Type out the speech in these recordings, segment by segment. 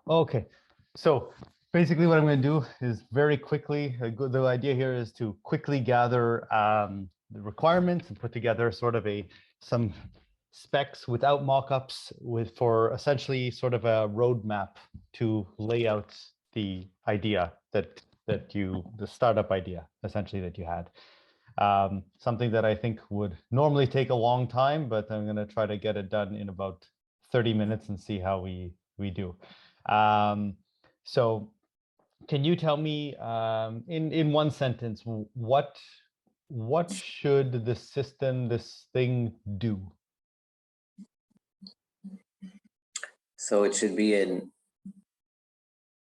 Okay, so basically what I'm going to do is very quickly, the idea here is to quickly gather the requirements and put together sort of some specs without mock-ups for essentially sort of a roadmap to lay out the idea the startup idea essentially that you had. Something that I think would normally take a long time, but I'm going to try to get it done in about 30 minutes and see how we do. So can you tell me in one sentence, what should the system, this thing, do? So it should be an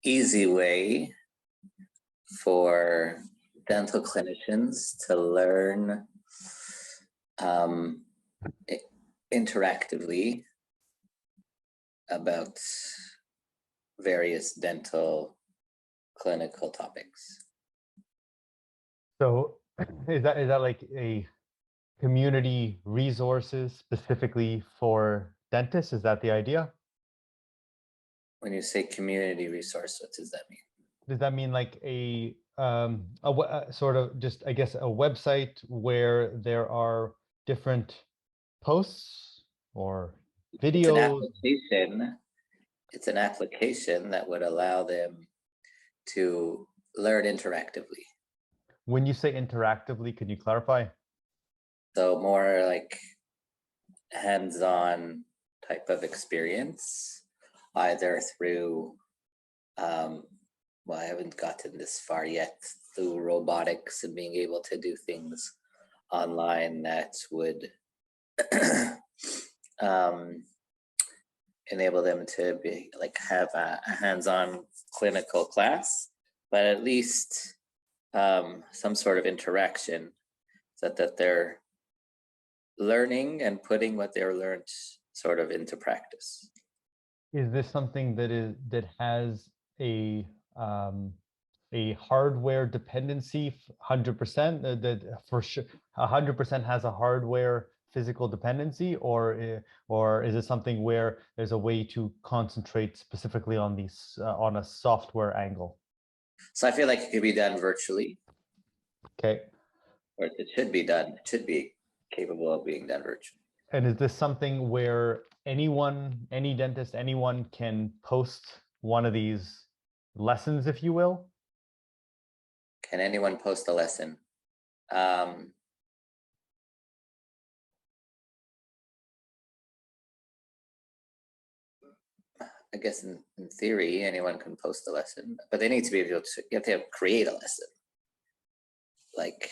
easy way for dental clinicians to learn interactively about various dental clinical topics. So is that like a community resources specifically for dentists? Is that the idea? When you say community resource, what does that mean? Does that mean like a sort of just, I guess, a website where there are different posts or videos? It's an application that would allow them to learn interactively. When you say interactively, can you clarify? So more like hands-on type of experience, either through, well, I haven't gotten this far yet, through robotics and being able to do things online that would enable them to be like have a hands-on clinical class, but at least some sort of interaction so that they're learning and putting what they're learned sort of into practice. Is this something that has a hardware dependency 100%, that for sure 100% has a hardware physical dependency, or is it something where there's a way to concentrate specifically on these on a software angle? So I feel like it could be done virtually. Okay. Or it should be done. It should be capable of being done virtually. And is this something where anyone, any dentist, anyone can post one of these lessons, if you will? Can anyone post a lesson? I guess in theory, anyone can post a lesson, but they need to be able to, you have to create a lesson. Like,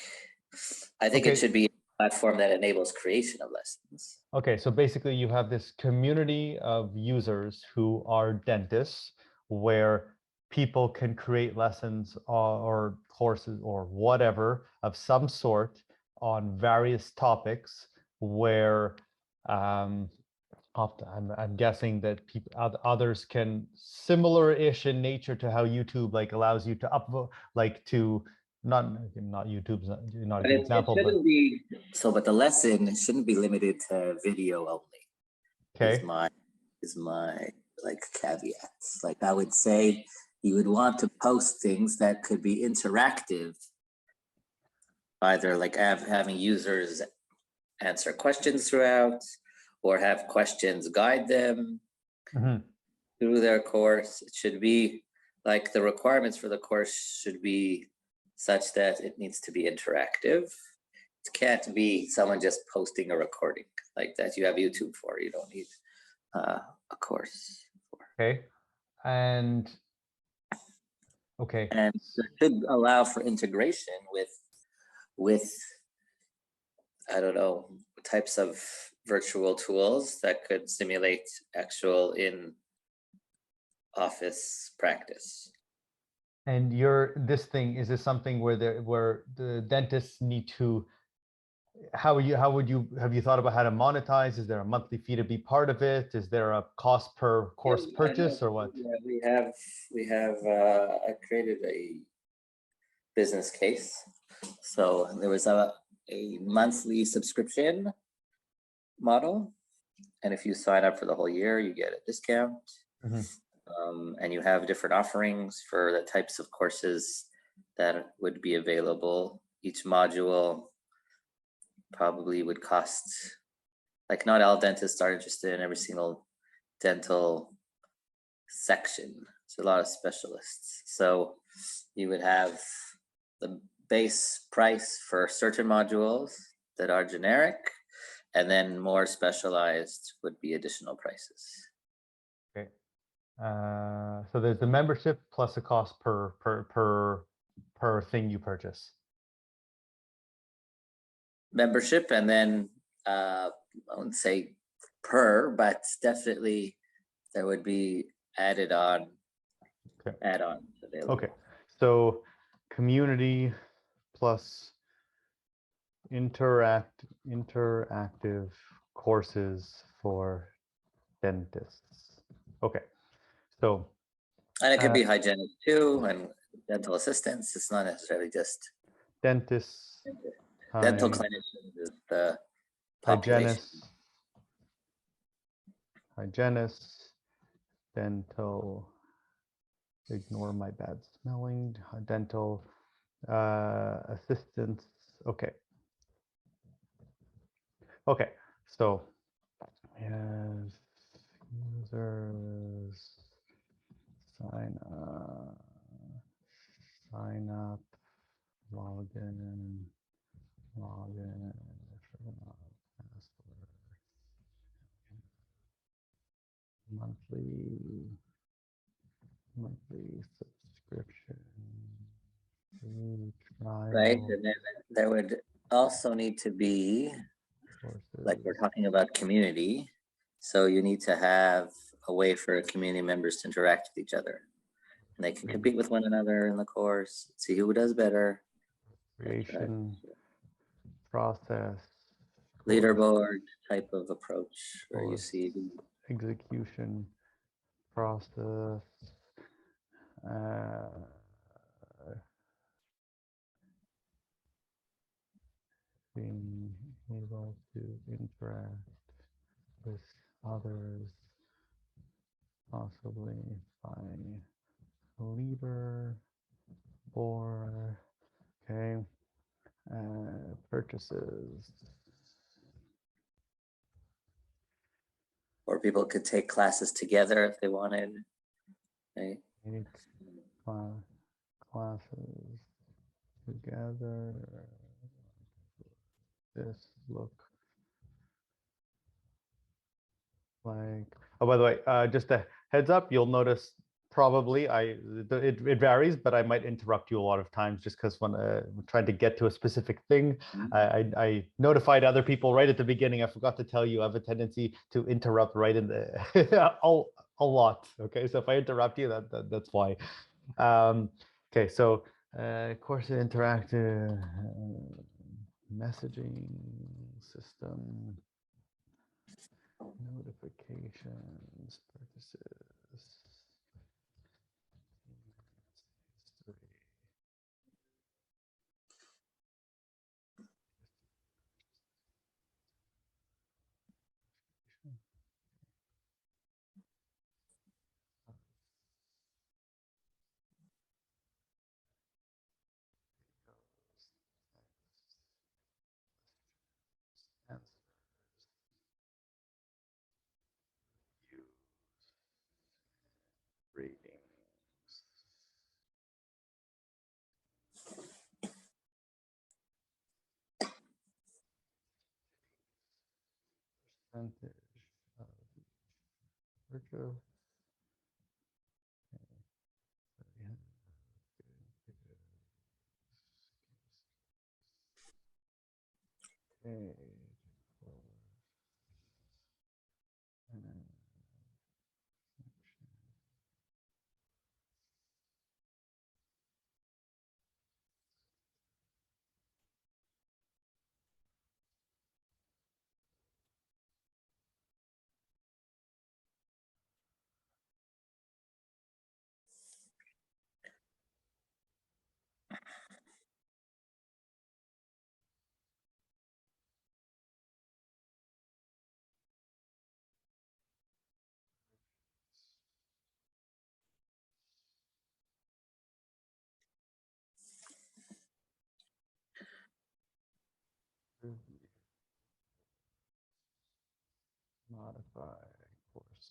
I think it should be a platform that enables creation of lessons. Okay, so basically you have this community of users who are dentists where people can create lessons or courses or whatever of some sort on various topics where I'm guessing that others can similar-ish in nature to how YouTube like allows you to upvote, like to not YouTube's not a good example, but be so. But the lesson shouldn't be limited to video only. Okay, is my like caveats. Like I would say, you would want to post things that could be interactive, either like having users answer questions throughout, or have questions guide them through their course. It should be like the requirements for the course should be such that it needs to be interactive. It can't be someone just posting a recording like that. You have YouTube for. You don't need a course for. Okay, and it should allow for integration with I don't know, types of virtual tools that could simulate actual in-office practice. And this thing, is this something where the dentists need to, have you thought about how to monetize? Is there a monthly fee to be part of it? Is there a cost per course purchase or what? Yeah, I created a business case. So there was a monthly subscription model, and if you sign up for the whole year, you get a discount. And you have different offerings for the types of courses that would be available. Each module probably would cost, like not all dentists are interested in every single dental section. It's a lot of specialists. So you would have the base price for certain modules that are generic, and then more specialized would be additional prices. Okay. So there's the membership plus a cost per thing you purchase. Membership, and then I wouldn't say per, but definitely there would be add-ons available. Okay, so community plus interactive courses for dentists. Okay, so And it could be hygienists too, and dental assistants. It's not necessarily just dentists, dental clinicians is the population. hygienists, dental, ignore my bad smelling, dental assistants. Okay. Okay, so yes, users sign up, login, password, monthly subscription, free trial. Right, and then there would also need to be, like we're talking about community, so you need to have a way for community members to interact with each other. And they can compete with one another in the course, see who does better. Creation process. Leaderboard type of approach where you see the execution process. Being able to interact with others, possibly by leader or okay, purchases. Or people could take classes together if they wanted. Right? Classes together. This look like, oh, by the way, just a heads up, you'll notice probably it varies, but I might interrupt you a lot of times just because when I'm trying to get to a specific thing, I notified other people right at the beginning. I forgot to tell you I have a tendency to interrupt right in the a lot. Okay, so if I interrupt you, that's why. Okay, so course interactive messaging system. Notifications, purchases, ratings. Percentage of purchase. Okay. Modify course.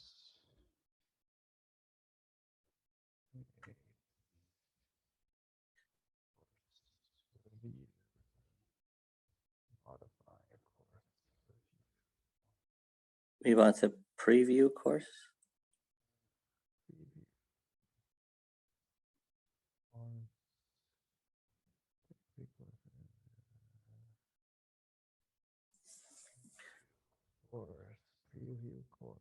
Review. Modify course. We want to preview course. Preview. Course. Preview course.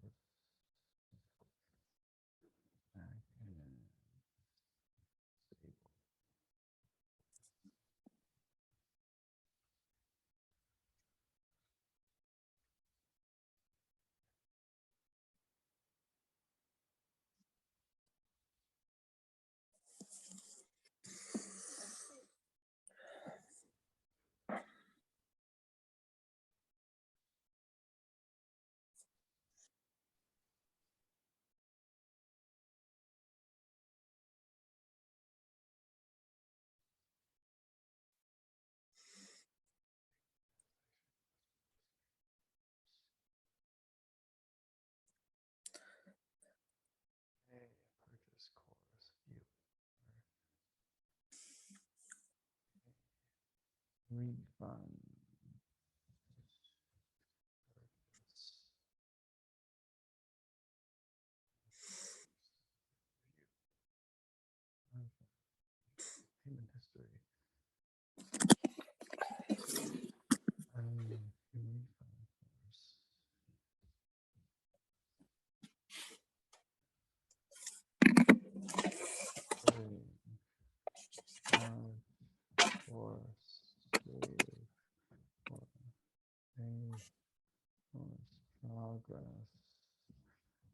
Purchase course view. Refund. Payment history. Refund course. Course. Progress.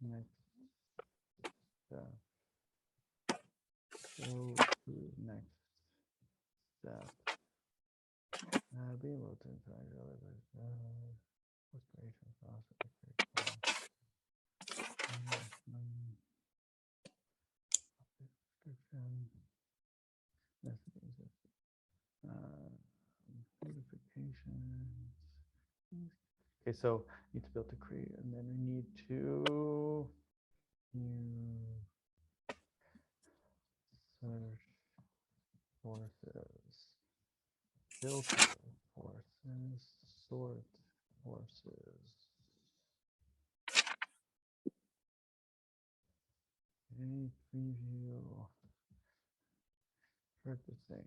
Next step. Go to next step. Be able to interact with frustration process. Notifications. Okay, so need to be able to create, and then we need to use search courses, filter courses, sort courses. Any preview, purchasing.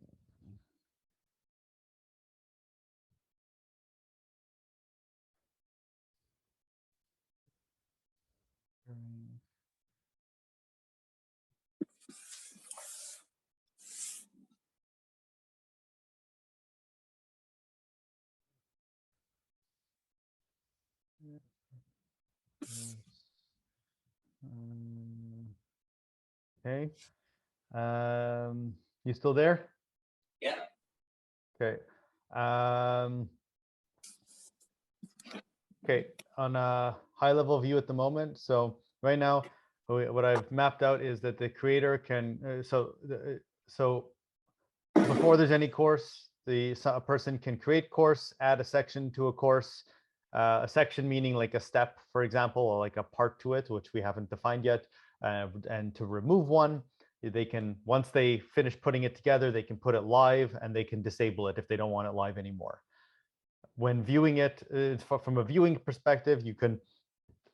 Okay. You still there? Yeah. Okay. Okay. On a high level view at the moment. So right now, what I've mapped out is that the creator can. So before there's any course, a person can create course, add a section to a course. A section meaning like a step, for example, or like a part to it, which we haven't defined yet. And to remove one, they can, once they finish putting it together, they can put it live and they can disable it if they don't want it live anymore. When viewing it, from a viewing perspective, you can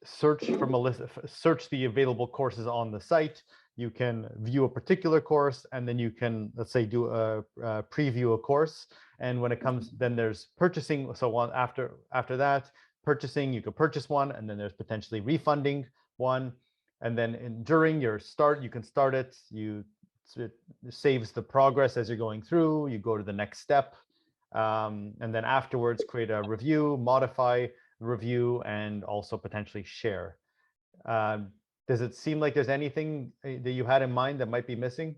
search from a list, search the available courses on the site. You can view a particular course, and then you can, let's say, do a preview a course. And when it comes, then there's purchasing. So on after that, purchasing, you can purchase one, and then there's potentially refunding one. And then during your start, you can start it. It saves the progress as you're going through. You go to the next step, and then afterwards create a review, modify review, and also potentially share. Does it seem like there's anything that you had in mind that might be missing?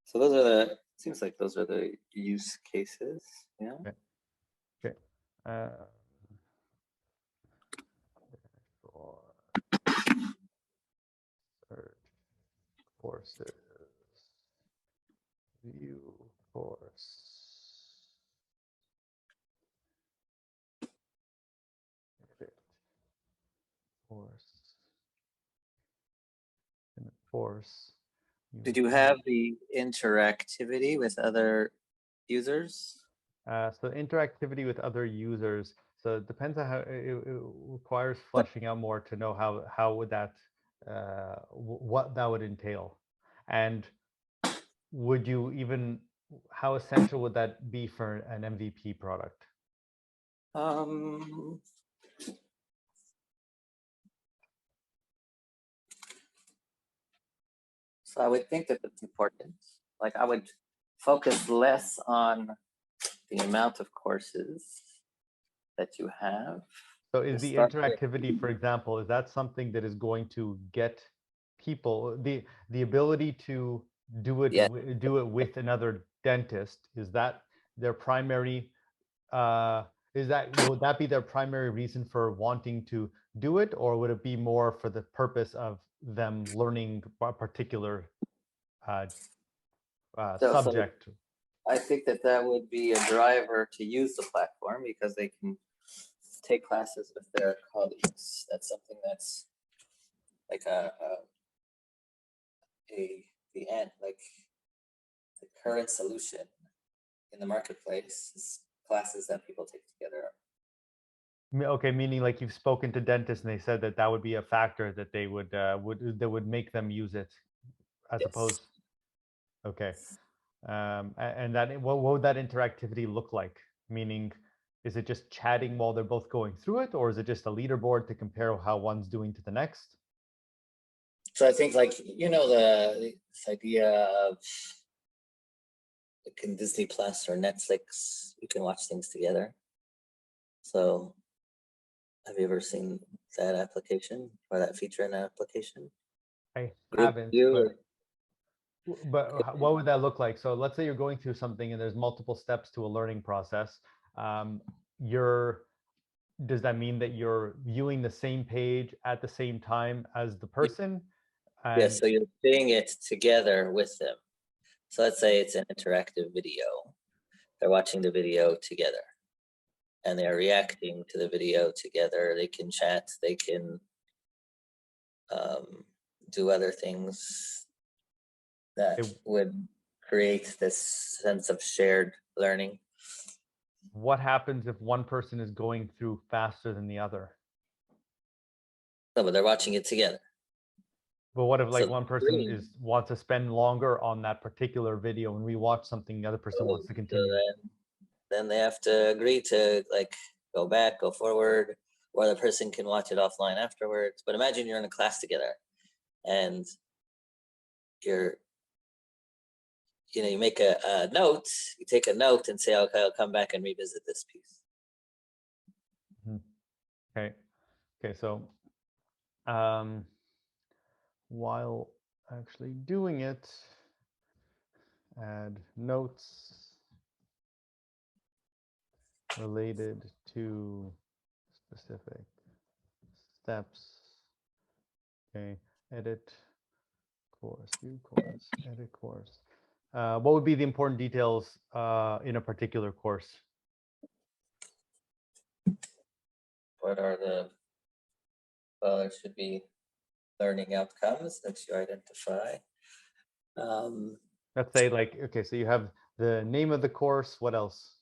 So those are the Seems like those are the use cases. Yeah. Okay. For search courses, view course, edit course, and course. Did you have the interactivity with other users? So interactivity with other users. So it depends on how it requires fleshing out more to know how would that what that would entail, and would you even how essential would that be for an MVP product? So I would think that it's important. Like I would focus less on the amount of courses that you have. So is the interactivity, for example, is that something that is going to get people the ability to do it do it with another dentist? Is that their primary would that be their primary reason for wanting to do it, or would it be more for the purpose of them learning a particular subject? I think that that would be a driver to use the platform because they can take classes with their colleagues. That's something that's like the end, like the current solution in the marketplace is classes that people take together. Okay, meaning like you've spoken to dentists and they said that that would be a factor that they would that would make them use it, as opposed. Okay, and that what would that interactivity look like? Meaning, is it just chatting while they're both going through it, or is it just a leaderboard to compare how one's doing to the next? So I think, like, you know, this idea of like in Disney Plus or Netflix, you can watch things together. So have you ever seen that application or that feature in that application? I haven't, but what would that look like? So let's say you're going through something and there's multiple steps to a learning process. Does that mean that you're viewing the same page at the same time as the person? Yeah, so you're seeing it together with them. So let's say it's an interactive video. They're watching the video together and they're reacting to the video together. They can chat, they can do other things that would create this sense of shared learning. What happens if one person is going through faster than the other? No, but they're watching it together. But what if like one person wants to spend longer on that particular video and rewatch something the other person wants to continue? So then they have to agree to like go back, go forward, or the person can watch it offline afterwards. But imagine you're in a class together and you make a note, you take a note and say, okay, I'll come back and revisit this piece. Okay, so while actually doing it, add notes related to specific steps. Okay, edit course, view course, edit course. What would be the important details in a particular course? What are there should be learning outcomes that you identify. Let's say like, okay, so you have the name of the course, what else?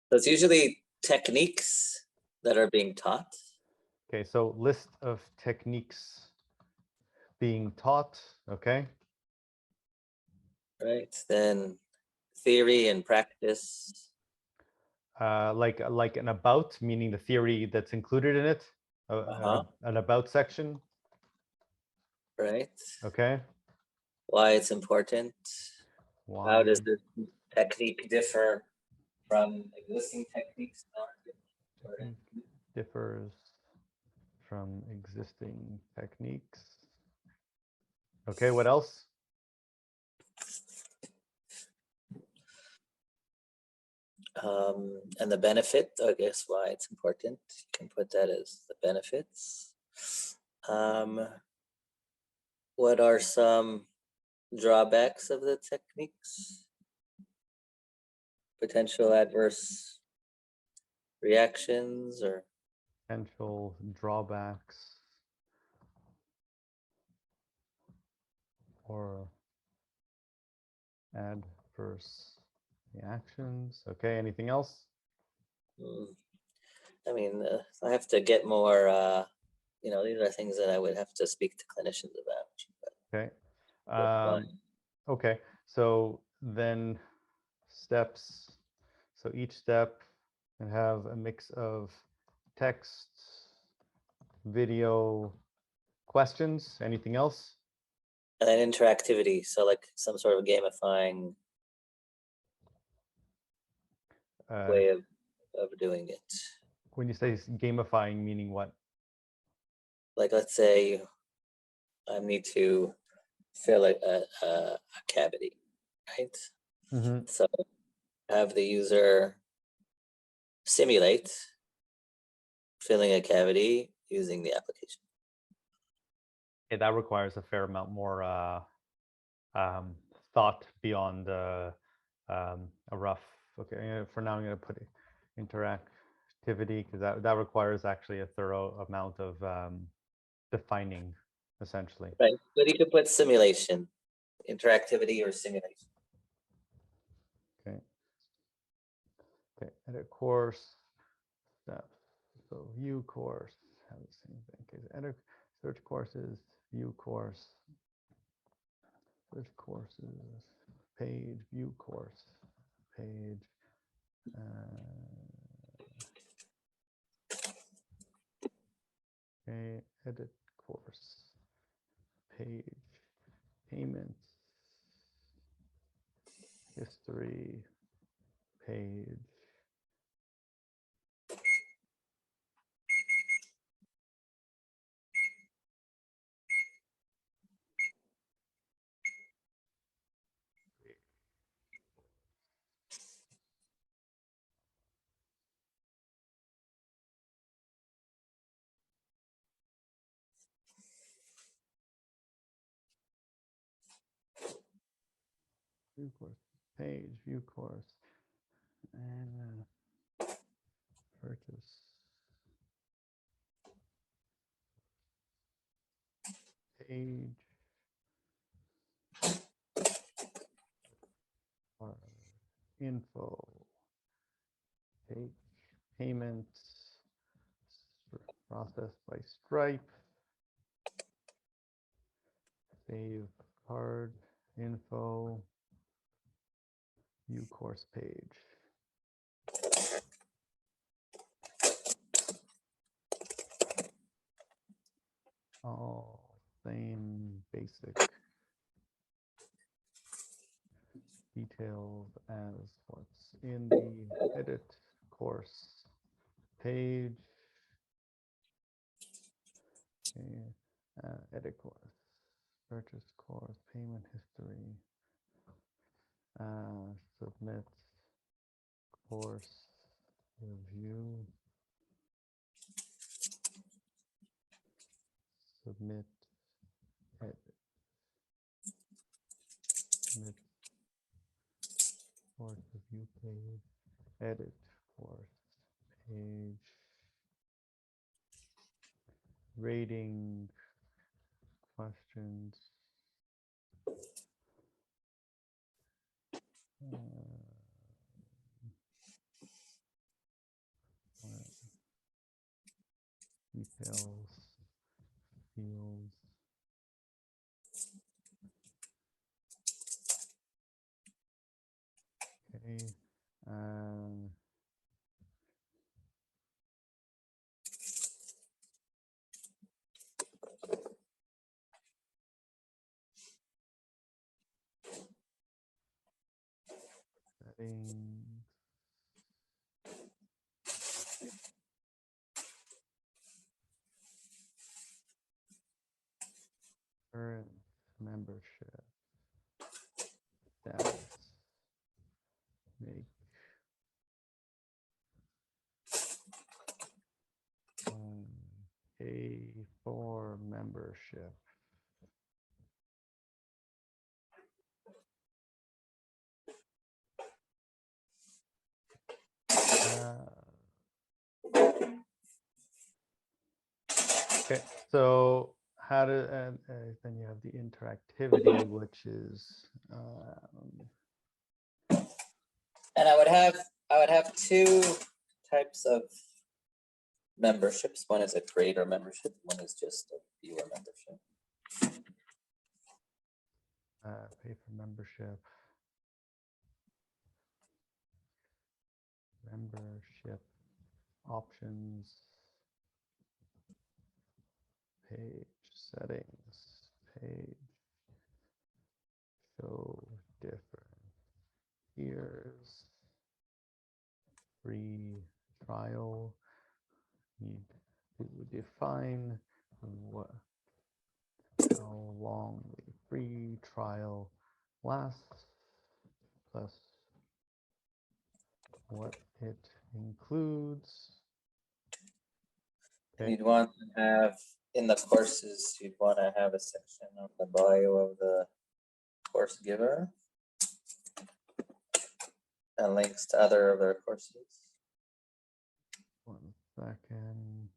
So it's usually techniques that are being taught. Okay, so list of techniques being taught, okay. Right, then theory and practice. Like an about, meaning the theory that's included in it, an about section. Right. Okay. Why it's important. Why? How does this technique differ from existing techniques? Differs from existing techniques. Okay, what else? And the benefit, I guess why it's important, you can put that as the benefits. What are some drawbacks of the techniques? Potential adverse reactions or Potential drawbacks or adverse reactions. Okay, anything else? I mean, I have to get more, these are things that I would have to speak to clinicians about. Okay. Fine. Okay, so then steps. So each step can have a mix of text, video, questions, anything else? And then interactivity, so like some sort of gamifying way of doing it. When you say gamifying, meaning what? Like, let's say I need to fill a cavity, right? Mm-hmm. So have the user simulate filling a cavity using the application. Yeah, that requires a fair amount more thought beyond a rough. Okay, for now I'm going to put interactivity because that requires actually a thorough amount of defining, essentially. Right, but you could put simulation, interactivity or simulation. Okay. Okay, edit course steps. So view course, have the same thing. Okay, edit search courses, view course, search courses, page, view course, page. Okay, edit course, page, payments, history, page. View course, page, view course, and purchase, page, or info, page, payments, processed by Stripe, save card, info, view course page. All same basic details as what's in the edit course page. Okay. Edit course, purchase course, payment history, submit course review, submit edit, submit course review page, edit course page, rating, questions, details, fields, okay, settings, current membership status, make pay for membership. Okay, so how to, then you have the interactivity, which is, And I would have two types of memberships. One is a creator membership, one is just a viewer membership. pay for membership. Membership options. Page settings. Page. Show different tiers. Free trial. Need to define what, how long the free trial lasts, plus what it includes. Okay. You'd want to have in the courses, you'd want to have a section of the bio of the course giver and links to other of their courses. 1 second.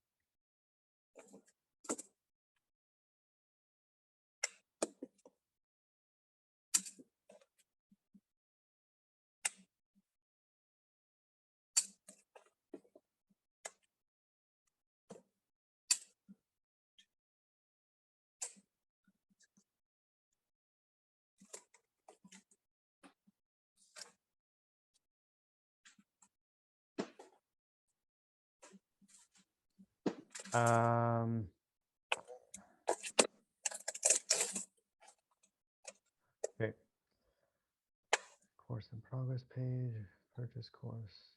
Okay. Course in progress page, purchase course.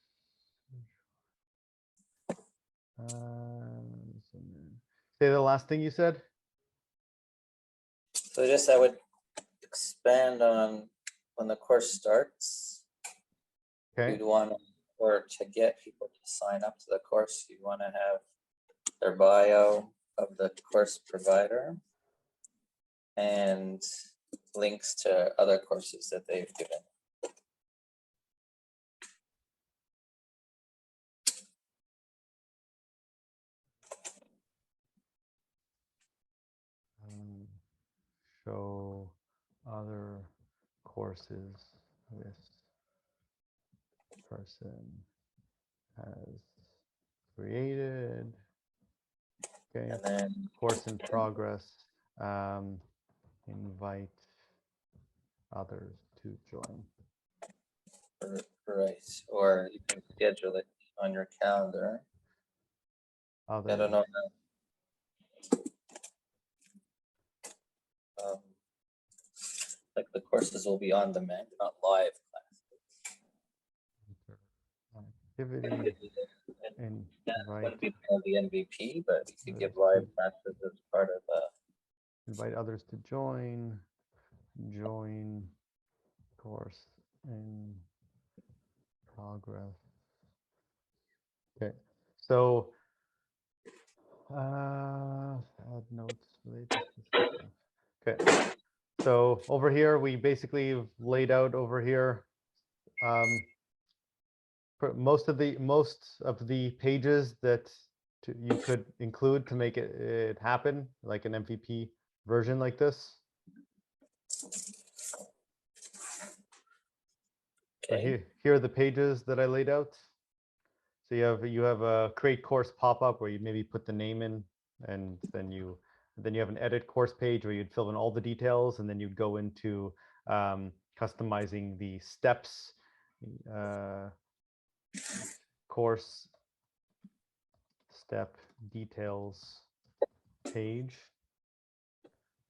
Say the last thing you said. So just I would expand on when the course starts. Okay. You'd want to, or to get people to sign up to the course, you want to have their bio of the course provider and links to other courses that they've given. Show other courses this person has created. Okay. And then Course in progress. Invite others to join. right, or you can schedule it on your calendar. Others. I don't know. Like the courses will be on demand, not live classes. Activity. And Wouldn't be part of the MVP, but you could give live classes as part of invite others to join. Join course in progress. Okay, so add notes related to this stuff. Okay, so over here we basically laid out over here most of the pages that you could include to make it happen, like an MVP version like this. Okay. Here are the pages that I laid out. So you have a create course pop-up where you maybe put the name in, and then you have an edit course page where you'd fill in all the details, and then you'd go into customizing the steps, course step details page.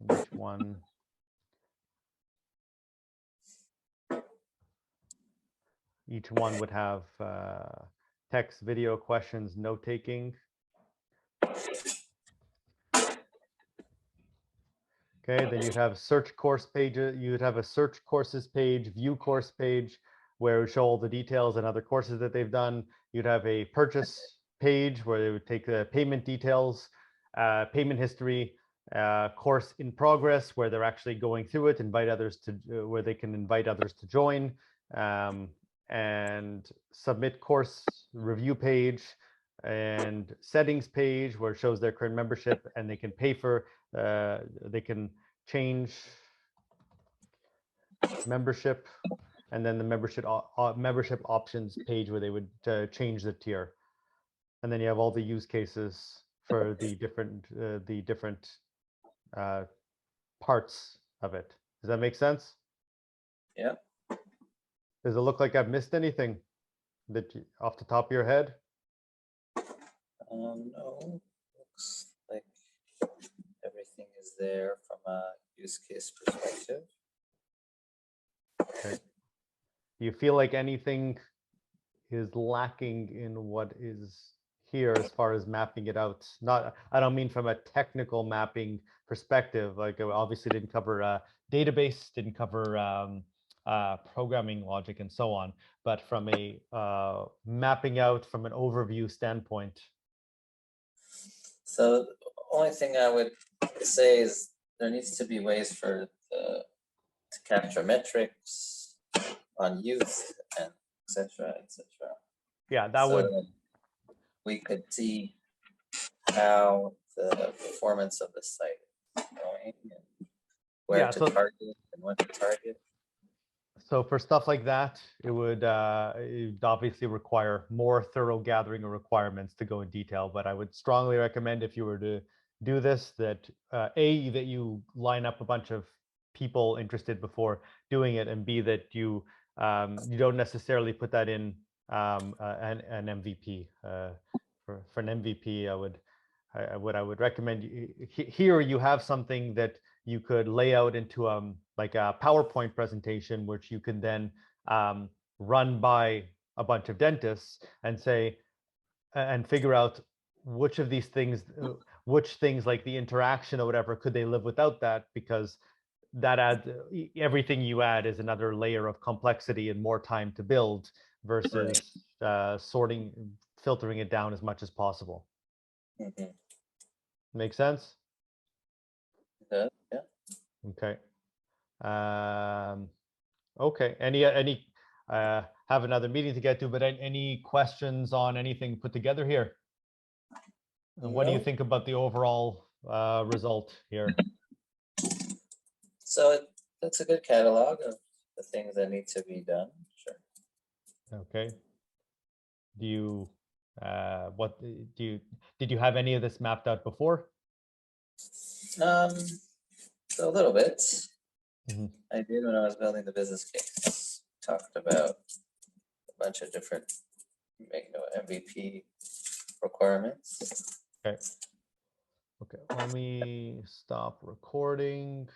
And each one would have text, video, questions, note taking. Okay, then you'd have search course pages. You'd have a search courses page, view course page, where it would show all the details and other courses that they've done. You'd have a purchase page where they would take the payment details, payment history, course in progress, where they're actually going through it, invite others to, where they can invite others to join, and submit course review page, and settings page where it shows their current membership, and they can pay for, they can change membership, and then the membership options page where they would change the tier. And then you have all the use cases for the different parts of it. Does that make sense? Yeah. Does it look like I've missed anything that off the top of your head? No, looks like everything is there from a use case perspective. Okay. Do you feel like anything is lacking in what is here as far as mapping it out? Not, I don't mean from a technical mapping perspective, like it obviously didn't cover database, didn't cover programming logic and so on, but from a mapping out from an overview standpoint. So the only thing I would say is there needs to be ways for to capture metrics on use and et cetera, et cetera. Yeah, that would. We could see how the performance of the site is going and where to target and when to target. So for stuff like that, it would obviously require more thorough gathering of requirements to go in detail. But I would strongly recommend, if you were to do this, that A, that you line up a bunch of people interested before doing it, and B, that you don't necessarily put that in an MVP. For an MVP, I would recommend here you have something that you could lay out into like a PowerPoint presentation, which you can then run by a bunch of dentists and say, and figure out which of these things, which things like the interaction or whatever, could they live without that? Because that adds, everything you add is another layer of complexity and more time to build versus filtering it down as much as possible. Mm-hmm. Make sense? Yeah. Okay. Okay. Any have another meeting to get to, but any questions on anything put together here? And what do you think about the overall result here? So that's a good catalog of the things that need to be done. Sure. Okay. Do you did you have any of this mapped out before? So a little bit. Mm-hmm. I did when I was building the business case. Talked about a bunch of different MVP requirements. Okay. Okay. Let me stop recording.